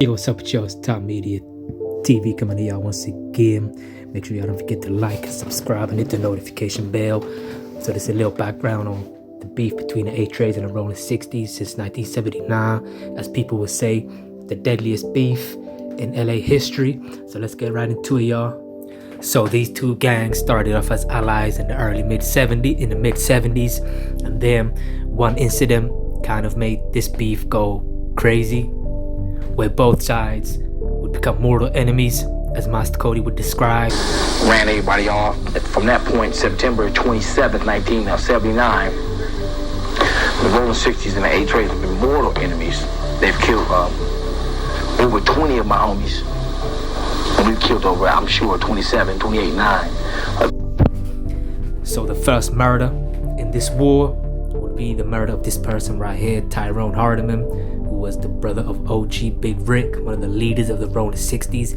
Yo, what's up with y'all? It's Top Media TV coming to y'all once again. Make sure y'all don't forget to like and subscribe and hit the notification bell. So this is a little background on the beef between the A-Trays and the Rollin 60s since 1979. As people would say, the deadliest beef in LA history. So let's get right into it, y'all. So these two gangs started off as allies in the mid-70s, and then one incident kind of made this beef go crazy, where both sides would become mortal enemies, as Master Cody would describe. Ran everybody off. From that point, September 27th, 1979, the Rollin 60s and the A-Trays have been mortal enemies. They've killed over 20 of my homies. And we've killed over, I'm sure, 27, 28, 9. So the first murder in this war would be the murder of this person right here, Tyrone Hardiman, who was the brother of OG Big Rick, one of the leaders of the Rollin 60s.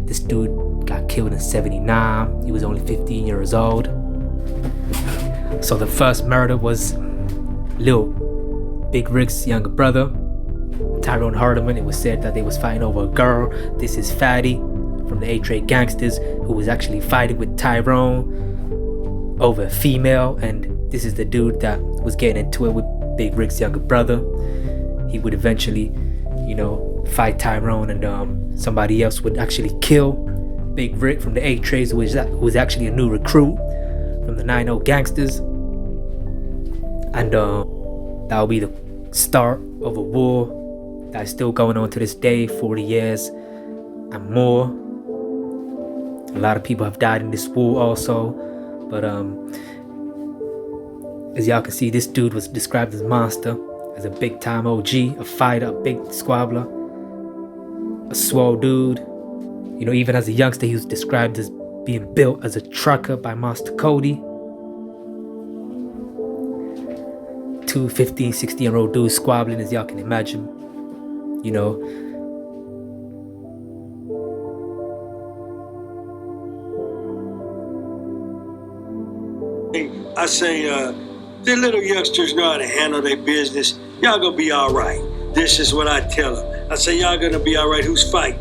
This dude got killed in 79. He was only 15 years old. So the first murder was Lil Big Rick's younger brother, Tyrone Hardiman. It was said that they was fighting over a girl. This is Fatty from the A-Tray GANGSTERs, who was actually fighting with Tyrone over a female, and this is the dude that was getting into it with Big Rick's younger brother. He would eventually, fight Tyrone, and somebody else would actually kill Big Rick from the A-Trays, who was actually a new recruit from the 90 GANGSTERs. And that will be the start of a war that is still going on to this day, 40 years and more. A lot of people have died in this war also, but as y'all can see, this dude was described as monster, as a big time OG, a fighter, a big squabbler, a swole dude. Even as a youngster, he was described as being built as a trucker by Master Cody. Two 15, 16-year-old dudes squabbling, as y'all can imagine. I say, the little youngsters know how to handle their business. Y'all gonna be all right. This is what I tell them. I say, y'all gonna be all right. Who's fighting?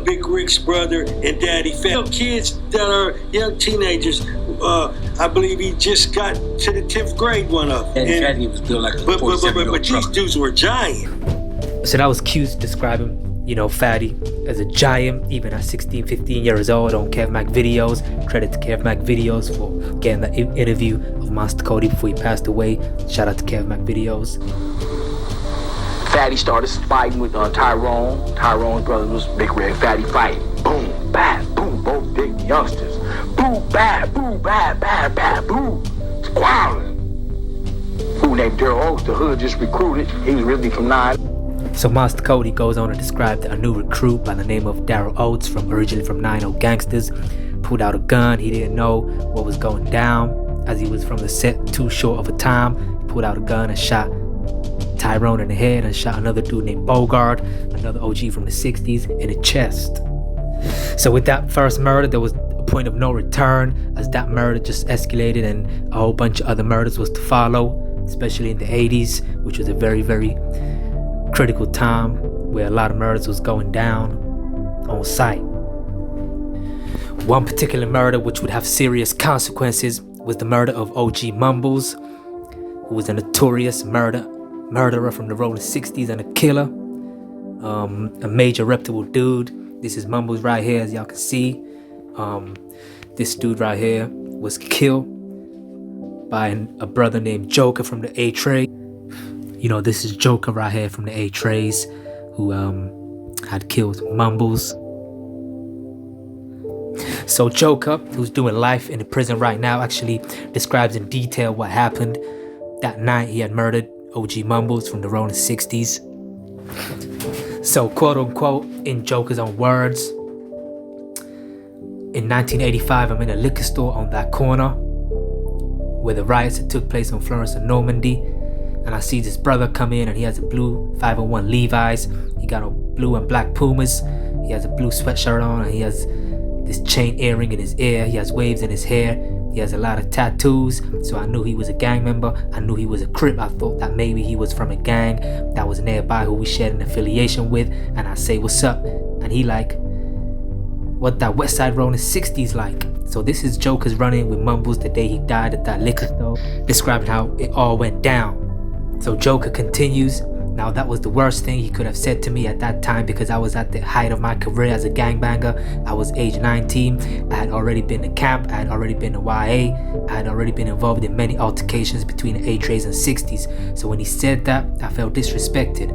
Big Rick's brother and Daddy Fat. Kids that are young teenagers. I believe he just got to the 10th grade, one of them. Daddy was built like a but these dudes were giant. So that was Q's describing, Fatty as a giant, even at 16, 15 years old, on Kev Mac Videos. Credit to Kev Mac Videos for getting the interview of Master Cody before he passed away. Shout out to Kev Mac Videos. Fatty started fighting with Tyrone. Tyrone's brother was Big Red. Fatty fighting. Boom, bad, boom, both big youngsters. Boom, bad, boom, bad, bad, bad, boom. Squabbling. Who named Daryl Oaks, the hood just recruited. He was really from 9. So Master Cody goes on to describe a new recruit by the name of Daryl Oates, originally from 90 GANGSTERs, pulled out a gun. He didn't know what was going down, as he was from the set too short of a time. He pulled out a gun and shot Tyrone in the head, and shot another dude named Bogart, another OG from the 60s, in the chest. So with that first murder, there was a point of no return, as that murder just escalated and a whole bunch of other murders was to follow, especially in the 80s, which was a very, very critical time where a lot of murders was going down on sight. One particular murder which would have serious consequences was the murder of OG Mumbles, who was a notorious murderer from the Rollin 60s and a killer, a major reputable dude. This is Mumbles right here, as y'all can see. This dude right here was killed by a brother named Joker from the A-Tray. This is Joker right here from the A-Trays, who had killed Mumbles. So Joker, who's doing life in the prison right now, actually describes in detail what happened that night he had murdered OG Mumbles from the Rollin 60s. So, quote unquote, in Joker's own words, in 1985, I'm in a liquor store on that corner where the riots that took place on Florence and Normandy, and I see this brother come in, and he has a blue 501 Levi's. He got a blue and black Pumas. He has a blue sweatshirt on, and he has this chain earring in his ear. He has waves in his hair. He He has a lot of tattoos, so I knew he was a gang member. I knew he was a Crip. I thought that maybe he was from a gang that was nearby who we shared an affiliation with. And I say, what's up? And he like, what that West Side Rollin 60's like. So this is Joker's run-in with Mumbles the day he died at that liquor store, describing how it all went down. So Joker continues. Now that was the worst thing he could have said to me at that time, because I was at the height of my career as a gangbanger. I was age 19, I had already been to camp, I had already been to YA, I had already been involved in many altercations between the A-Trays and 60's. So when he said that, I felt disrespected.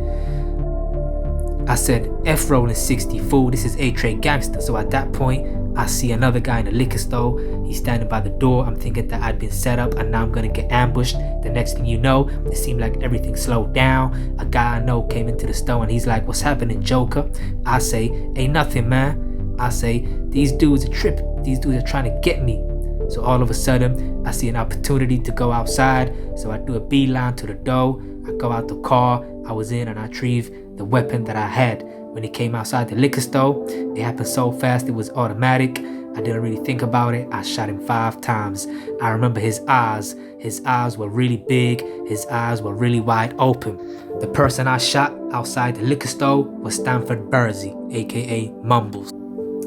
I said, F Rollin 60, fool, this is A-Tray Gangster. So at that point, I see another guy in the liquor store. He's standing by the door. I'm thinking that I'd been set up and now I'm gonna get ambushed. The next thing you know, it seemed like everything slowed down. A guy I know came into the store and he's like, what's happening, Joker? I say, ain't nothing, man. I say, these dudes are tripping. These dudes are trying to get me. So all of a sudden, I see an opportunity to go outside. So I do a beeline to the door. I go out the car I was in and I retrieve the weapon that I had. When he came outside the liquor store, it happened so fast, it was automatic. I didn't really think about it. I shot him 5 times. I remember his eyes. His eyes were really big. His eyes were really wide open. The person I shot outside the liquor store was Stanford Bursey, aka Mumbles.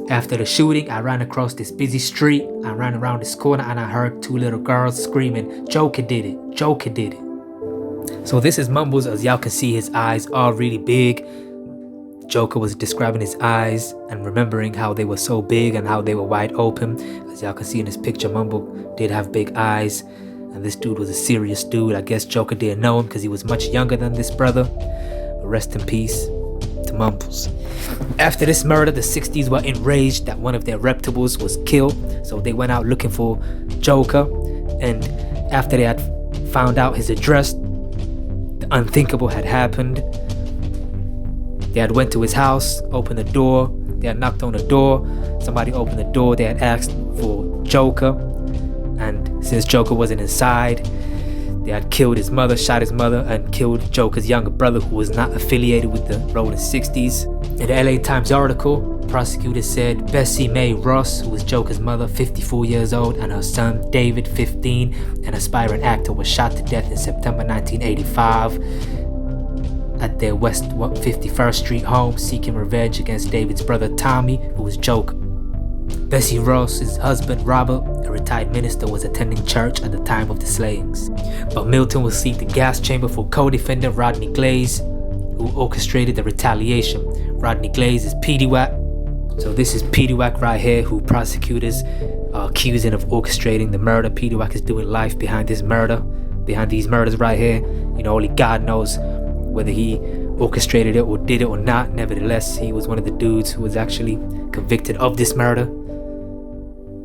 After the shooting, I ran across this busy street. I ran around this corner and I heard 2 little girls screaming, Joker did it, Joker did it. So this is Mumbles. As y'all can see, his eyes are really big. Joker was describing his eyes and remembering how they were so big and how they were wide open. As y'all can see in this picture, Mumble did have big eyes, and this dude was a serious dude. I guess Joker didn't know him because he was much younger than this brother. But rest in peace to Mumbles. After this murder, the 60's were enraged that one of their reptibles was killed, so they went out looking for Joker. And after they had found out his address, the unthinkable had happened. They had went to his house, opened the door, they had knocked on the door, somebody opened the door, they had asked for Joker, and since Joker wasn't inside, they had killed his mother, shot his mother, and killed Joker's younger brother who was not affiliated with the Rollin 60's. In the LA Times article, prosecutors said Bessie Mae Ross, who was Joker's mother, 54 years old, and her son David, 15, an aspiring actor, was shot to death in September 1985. At their West 51st Street home, seeking revenge against David's brother Tommy, who was Joker. Bessie Ross's husband Robert, a retired minister, was attending church at the time of the slayings. But Milton will seek the gas chamber for co-defendant Rodney Glaze, who orchestrated the retaliation. Rodney Glaze is Petey Wack. So this is Petey Wack right here, who prosecutors are accusing of orchestrating the murder. Petey Wack is doing life behind this murder, behind these murders right here. You know, only God knows whether he orchestrated it or did it or not. Nevertheless, he was one of the dudes who was actually convicted of this murder.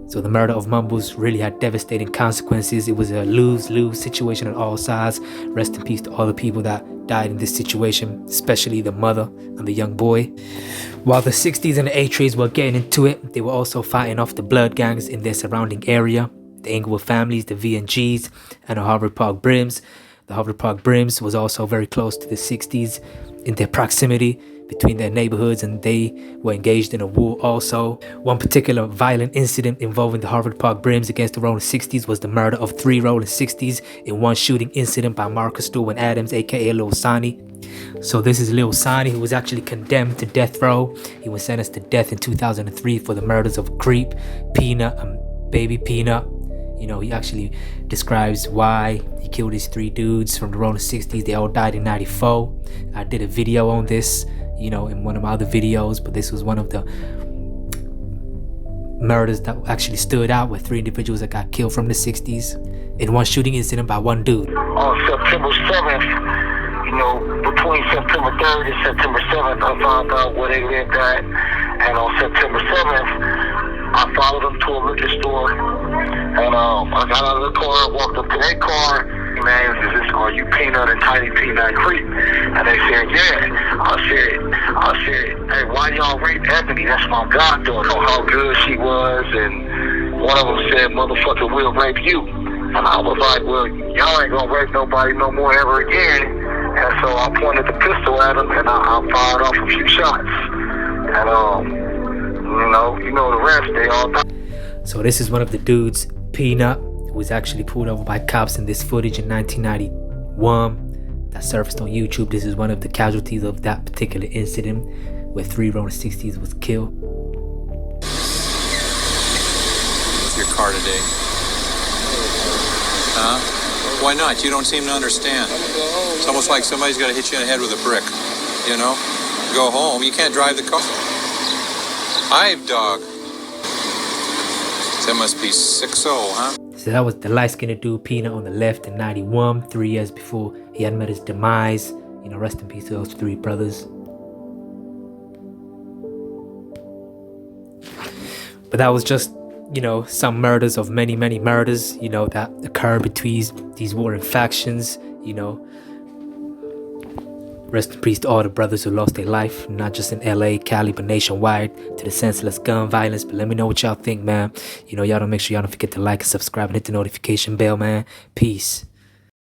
So the murder of Mumbles really had devastating consequences. It was a lose-lose situation on all sides. Rest in peace to all the people that died in this situation, especially the mother and the young boy. While the 60's and the A-Trays were getting into it, they were also fighting off the blood gangs in their surrounding area. The Inglewood families, the V&Gs, and the Harvard Park Brims. The Harvard Park Brims was also very close to the 60's in their proximity between their neighborhoods, and they were engaged in a war also. One particular violent incident involving the Harvard Park Brims against the Rollin 60's was the murder of 3 Rollin 60's in one shooting incident by Marcus Stewart Adams, aka Lil Sonny. So this is Lil Sonny, who was actually condemned to death row. He was sentenced to death in 2003 for the murders of Creep, Peanut, and Baby Peanut. You know, he actually describes why he killed these 3 dudes from the Rollin 60's. They all died in 94. I did a video on this, you know, in one of my other videos, but this was one of the murders that actually stood out, with 3 individuals that got killed from the 60's in one shooting incident by one dude. On September 7th, you know, between September 3rd and September 7th, I found out where they lived at. And on September 7th, I followed them to a liquor store, and I got out of the car, walked up to their car. Man, are you Peanut and Tiny Peanut Creep? And they said, yeah. I said, hey, why y'all rape Ebony? That's my goddaughter. How good she was, and one of them said, motherfucker, we'll rape you. And I was like, well, y'all ain't gonna rape nobody no more ever again. And so I pointed the pistol at him, and I fired off a few shots. And you know the rest, they all died. So this is one of the dudes Peanut was actually pulled over by cops in this footage in 1991 that surfaced on YouTube. This is one of the casualties of that particular incident where 3 Rollin 60's was killed. With your car today? Huh? Why not? You don't seem to understand. It's almost like somebody's got to hit you in the head with a brick, you know? Go home, you can't drive the car. Hive dog. That must be 6-0, huh? So that was the light-skinned dude Peanut on the left in 91, 3 years before he had met his demise. You know, rest in peace to those 3 brothers. But that was just, you know, some murders of many, many murders, you know, that occur between these warring factions, you know. Rest in peace to all the brothers who lost their life, not just in LA, Cali, but nationwide, to the senseless gun violence. But let me know what y'all think, man. You know, y'all don't make sure y'all don't forget to like and subscribe and hit the notification bell, man. Peace.